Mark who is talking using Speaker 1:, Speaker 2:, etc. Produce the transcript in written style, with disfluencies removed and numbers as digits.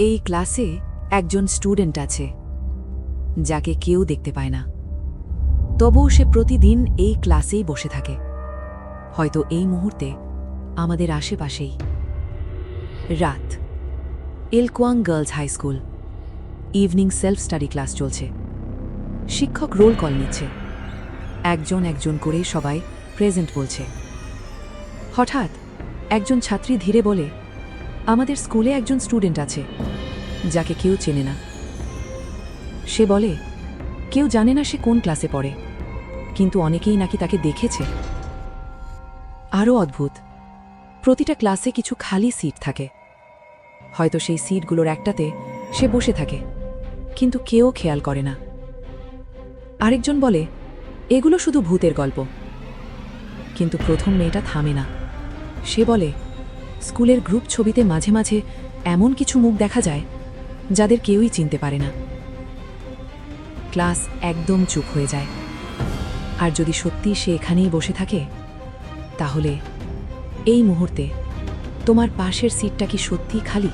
Speaker 1: এই ক্লাসে একজন স্টুডেন্ট আছে যাকে কেউ দেখতে পায় না, তবুও সে প্রতিদিন এই ক্লাসেই বসে থাকে। হয়তো এই মুহূর্তে আমাদের আশেপাশেই। রাত, এলকোয়াং girls high school, evening self study class চলছে। শিক্ষক রোল কল নিচ্ছে, একজন একজন করে সবাই প্রেজেন্ট বলছে। হঠাৎ একজন ছাত্রী ধীরে বলে, আমাদের স্কুলে একজন স্টুডেন্ট আছে যাকে কেউ চেনে না। সে বলে, কেউ জানে না সে কোন ক্লাসে পড়ে, কিন্তু অনেকেই নাকি তাকে দেখেছে। আরও অদ্ভুত, প্রতিটা ক্লাসে কিছু খালি সিট থাকে। হয়তো সেই সিটগুলোর একটাতে সে বসে থাকে, কিন্তু কেউ খেয়াল করে না। আরেকজন বলে, এগুলো শুধু ভূতের গল্প। কিন্তু প্রথম মেয়েটা থামে না। সে বলে, স্কুলের গ্রুপ ছবিতে মাঝে মাঝে এমন কিছু মুখ দেখা যায় যাদের কেউই চিনতে পারে না। ক্লাস একদম চুপ হয়ে যায়। আর যদি সত্যি সে এখানেই বসে থাকে, তাহলে এই মুহূর্তে তোমার পাশের সিটটা কি সত্যিই খালি?